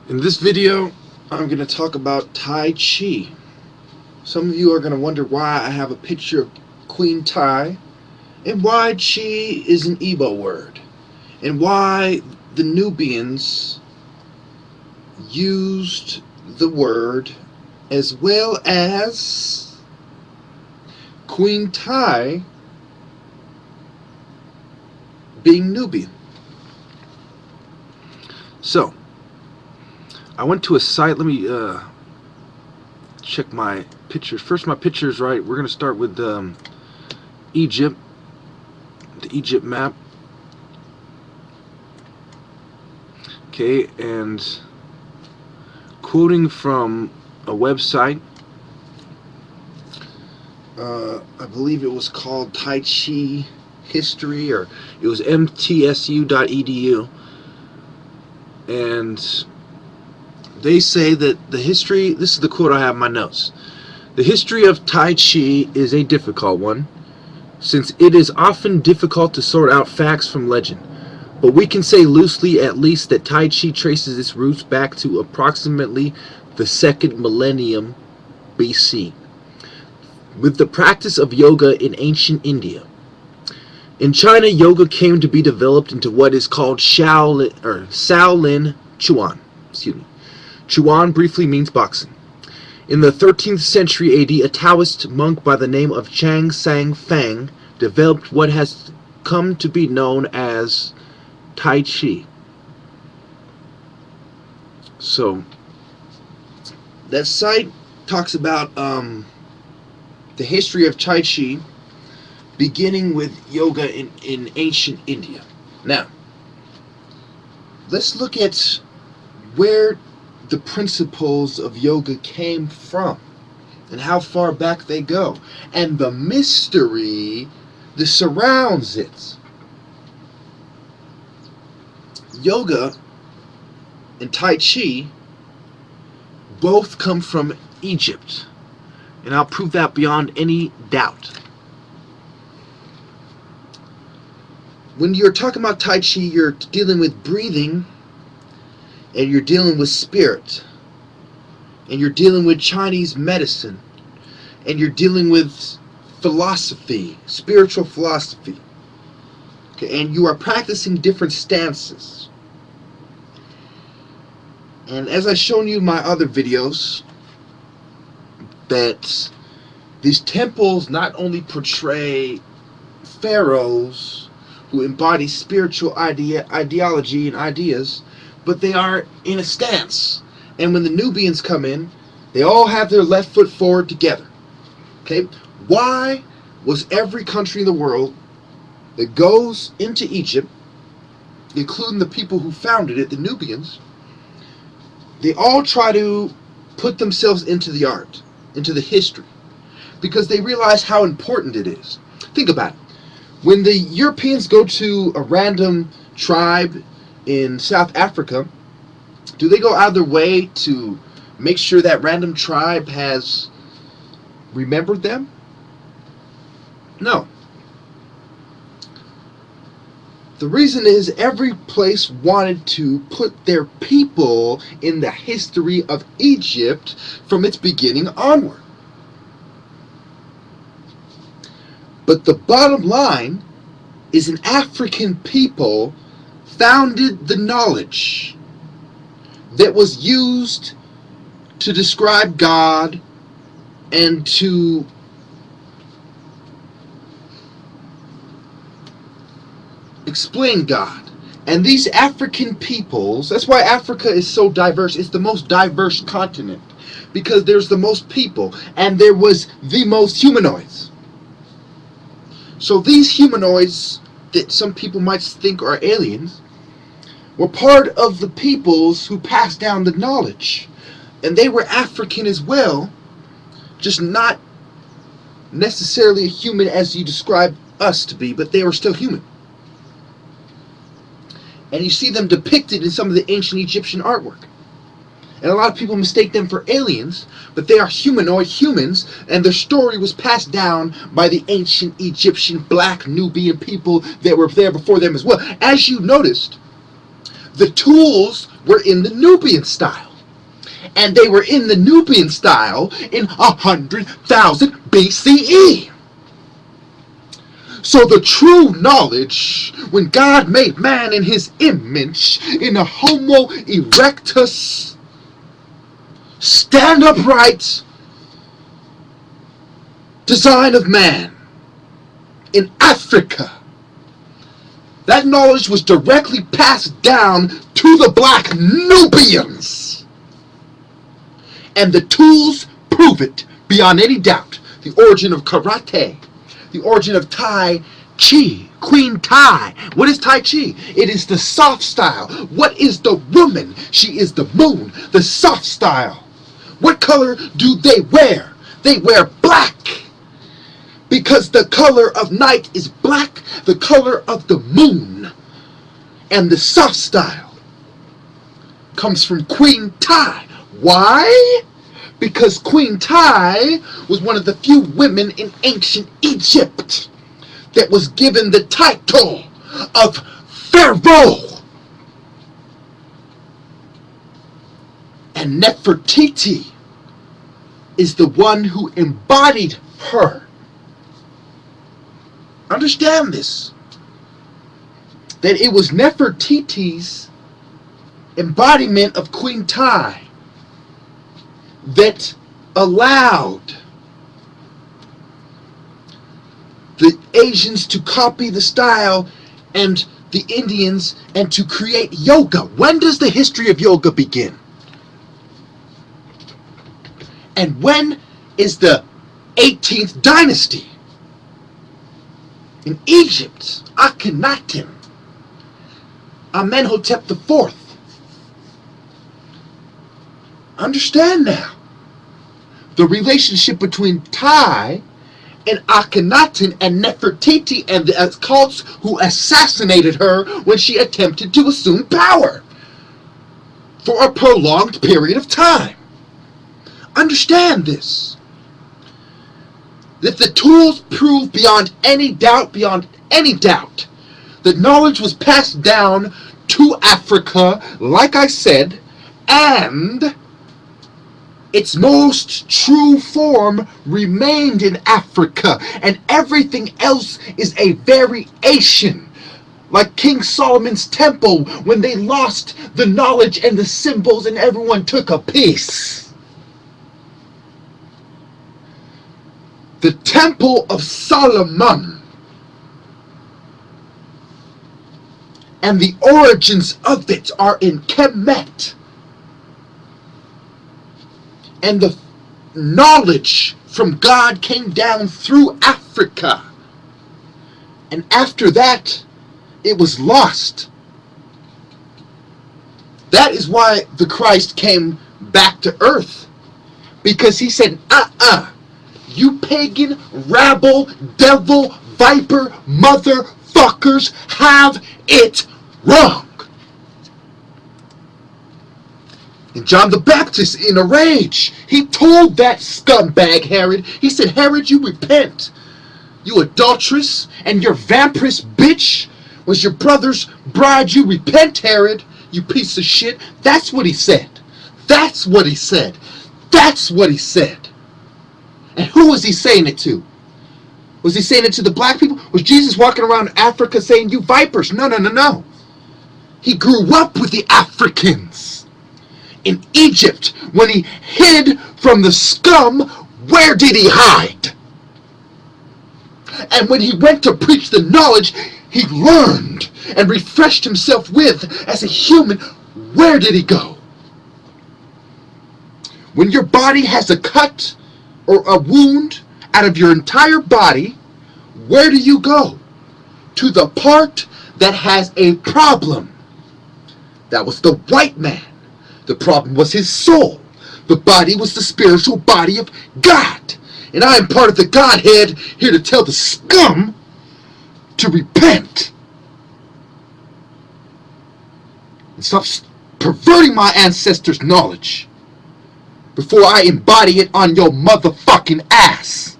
In this video, I'm going to talk about Tai Chi. Some of you are going to wonder why I have a picture of Queen Tai, and why Chi is an Igbo word, and why the Nubians used the word, as well as Queen Tai being Nubian. So, I went to a site. Let me check my pictures. First, my pictures, right? We're going to start with Egypt, the Egypt map. Okay, and quoting from a website, I believe it was called Tai Chi History, or it was mtsu.edu, and they say that the history, this is the quote I have in my notes: the history of Tai Chi is a difficult one, since it is often difficult to sort out facts from legend. But we can say loosely, at least, that Tai Chi traces its roots back to approximately the 2nd millennium BC, with the practice of yoga in ancient India. In China, yoga came to be developed into what is called Shaolin Chuan. Chuan briefly means boxing. In the 13th century AD, a Taoist monk by the name of Chang Sang Fang developed what has come to be known as Tai Chi. So, that site talks about the history of Tai Chi, beginning with yoga in ancient India. Now, let's look at where the principles of yoga came from and how far back they go, and the mystery that surrounds it. Yoga and Tai Chi both come from Egypt, and I'll prove that beyond any doubt. When you're talking about Tai Chi, you're dealing with breathing, and you're dealing with spirit, and you're dealing with Chinese medicine, and you're dealing with philosophy, spiritual philosophy. Okay, and you are practicing different stances. And as I've shown you in my other videos, that these temples not only portray pharaohs who embody spiritual ideology and ideas, but they are in a stance. And when the Nubians come in, they all have their left foot forward together. Okay? Why was every country in the world that goes into Egypt, including the people who founded it, the Nubians, they all try to put themselves into the art, into the history, because they realize how important it is. Think about it. When the Europeans go to a random tribe in South Africa, do they go out of their way to make sure that random tribe has remembered them? No. The reason is every place wanted to put their people in the history of Egypt from its beginning onward. But the bottom line is an African people founded the knowledge that was used to describe God and to explain God. And these African peoples, that's why Africa is so diverse. It's the most diverse continent, because there's the most people, and there was the most humanoids. So these humanoids that some people might think are aliens were part of the peoples who passed down the knowledge. And they were African as well, just not necessarily a human as you describe us to be, but they were still human. And you see them depicted in some of the ancient Egyptian artwork. And a lot of people mistake them for aliens, but they are humanoid humans, and their story was passed down by the ancient Egyptian black Nubian people that were there before them as well. As you noticed, the tools were in the Nubian style. And they were in the Nubian style in 100,000 BCE. So the true knowledge, when God made man in his image, in a homo erectus, stand upright design of man in Africa, that knowledge was directly passed down to the black Nubians. And the tools prove it beyond any doubt. The origin of karate, the origin of Tai Chi, Queen Tai. What is Tai Chi? It is the soft style. What is the woman? She is the moon, the soft style. What color do they wear? They wear black. Because the color of night is black, the color of the moon. And the soft style comes from Queen Tai. Why? Because Queen Tai was one of the few women in ancient Egypt that was given the title of Pharaoh. And Nefertiti is the one who embodied her. Understand this, that it was Nefertiti's embodiment of Queen Tai that allowed the Asians to copy the style and the Indians and to create yoga. When does the history of yoga begin? And when is the 18th dynasty? In Egypt, Akhenaten, Amenhotep IV. Understand now the relationship between Tai and Akhenaten and Nefertiti and the cults who assassinated her when she attempted to assume power for a prolonged period of time. Understand this. That the tools prove beyond any doubt, that knowledge was passed down to Africa, like I said, and its most true form remained in Africa, and everything else is a variation. Like King Solomon's temple, when they lost the knowledge and the symbols and everyone took a piece. The Temple of Solomon and the origins of it are in Kemet. And the knowledge from God came down through Africa. And after that, it was lost. That is why the Christ came back to earth. Because he said, you pagan, rabble, devil, viper, motherfuckers have it wrong. And John the Baptist, in a rage, he told that scumbag Herod, he said, Herod, you repent. You adulteress and your vampirous bitch. Was your brother's bride, you repent, Herod, you piece of shit. That's what he said. That's what he said. That's what he said. And who was he saying it to? Was he saying it to the black people? Was Jesus walking around Africa saying, you vipers? No. He grew up with the Africans. In Egypt, when he hid from the scum, where did he hide? And when he went to preach the knowledge he learned and refreshed himself with as a human, where did he go? When your body has a cut or a wound out of your entire body, where do you go? To the part that has a problem. That was the white man. The problem was his soul. The body was the spiritual body of God. And I am part of the Godhead, here to tell the scum to repent. And stop perverting my ancestors' knowledge before I embody it on your motherfucking ass.